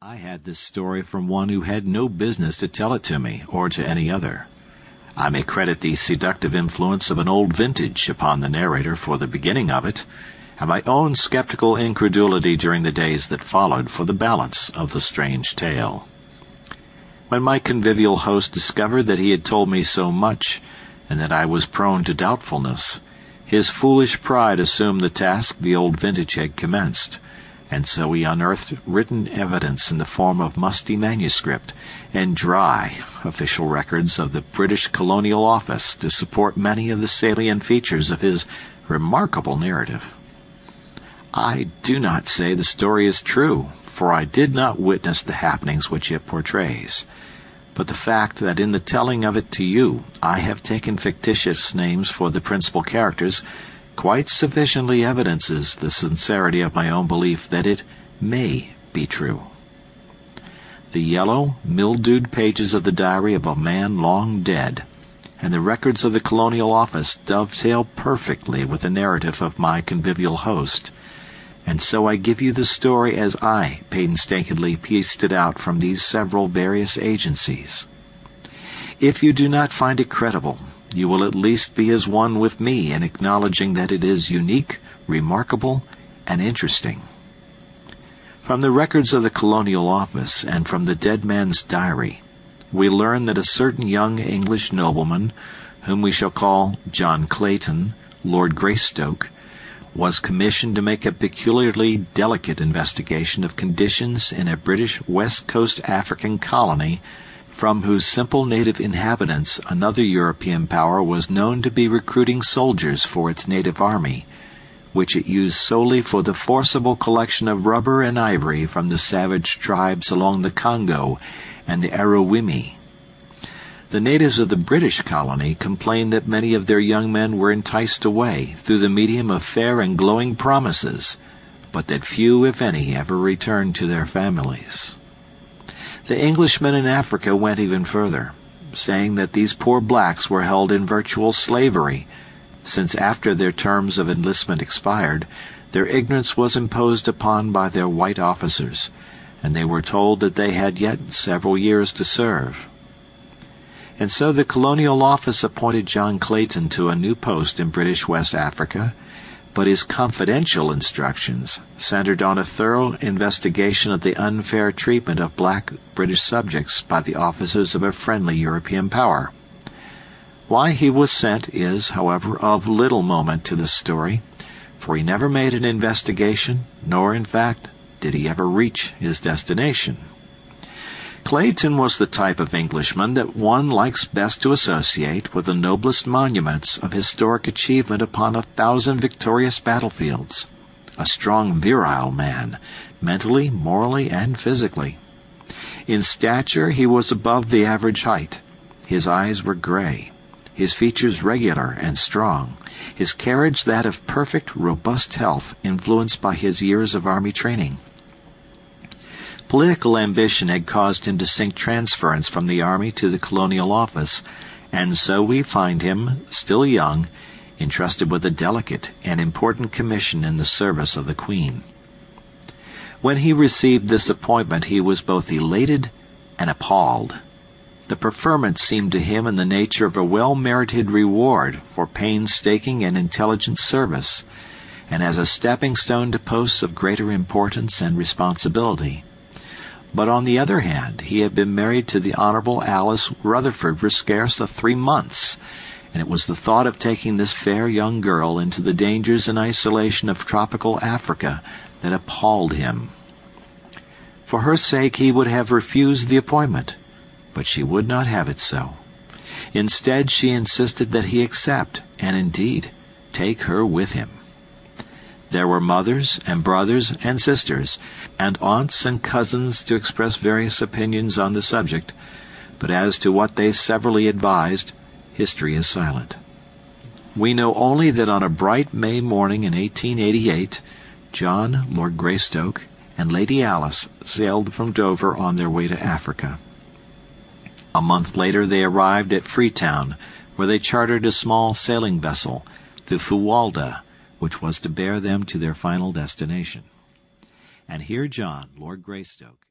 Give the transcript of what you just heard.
I had this story from one who had no business to tell it to me, or to any other. I may credit the seductive influence of an old vintage upon the narrator for the beginning of it, and my own skeptical incredulity during the days that followed for the balance of the strange tale. When my convivial host discovered that he had told me so much, and that I was prone to doubtfulness, his foolish pride assumed the task the old vintage had commenced, and so he unearthed written evidence in the form of musty manuscript and dry official records of the British Colonial Office to support many of the salient features of his remarkable narrative. I do not say the story is true, for I did not witness the happenings which it portrays, but the fact that in the telling of it to you I have taken fictitious names for the principal characters quite sufficiently evidences the sincerity of my own belief that it may be true. The yellow, mildewed pages of the diary of a man long dead, and the records of the Colonial Office dovetail perfectly with the narrative of my convivial host, and so I give you the story as I painstakingly pieced it out from these several various agencies. If you do not find it credible, you will at least be as one with me in acknowledging that it is unique, remarkable, and interesting. From the records of the Colonial Office and from the dead man's diary, we learn that a certain young English nobleman, whom we shall call John Clayton, Lord Greystoke, was commissioned to make a peculiarly delicate investigation of conditions in a British West Coast African colony from whose simple native inhabitants another European power was known to be recruiting soldiers for its native army, which it used solely for the forcible collection of rubber and ivory from the savage tribes along the Congo and the Aruwimi. The natives of the British colony complained that many of their young men were enticed away through the medium of fair and glowing promises, but that few, if any, ever returned to their families. The Englishmen in Africa went even further, saying that these poor blacks were held in virtual slavery, since after their terms of enlistment expired, their ignorance was imposed upon by their white officers, and they were told that they had yet several years to serve. And so the Colonial Office appointed John Clayton to a new post in British West Africa, but his confidential instructions centered on a thorough investigation of the unfair treatment of black British subjects by the officers of a friendly European power. Why he was sent is, however, of little moment to this story, for he never made an investigation, nor, in fact, did he ever reach his destination. Clayton was the type of Englishman that one likes best to associate with the noblest monuments of historic achievement upon 1,000 victorious battlefields. A strong, virile man, mentally, morally, and physically. In stature he was above the average height. His eyes were gray, his features regular and strong, his carriage that of perfect, robust health influenced by his years of army training. Political ambition had caused him to seek transference from the army to the Colonial Office, and so we find him, still young, entrusted with a delicate and important commission in the service of the Queen. When he received this appointment he was both elated and appalled. The preferment seemed to him in the nature of a well-merited reward for painstaking and intelligent service, and as a stepping-stone to posts of greater importance and responsibility. But on the other hand, he had been married to the Honorable Alice Rutherford for scarce 3 months, and it was the thought of taking this fair young girl into the dangers and isolation of tropical Africa that appalled him. For her sake he would have refused the appointment, but she would not have it so. Instead, she insisted that he accept, and indeed, take her with him. There were mothers and brothers and sisters, and aunts and cousins to express various opinions on the subject, but as to what they severally advised, history is silent. We know only that on a bright May morning in 1888, John, Lord Greystoke, and Lady Alice sailed from Dover on their way to Africa. A month later they arrived at Freetown, where they chartered a small sailing vessel, the Fuwalda, which was to bear them to their final destination. And here John, Lord Greystoke,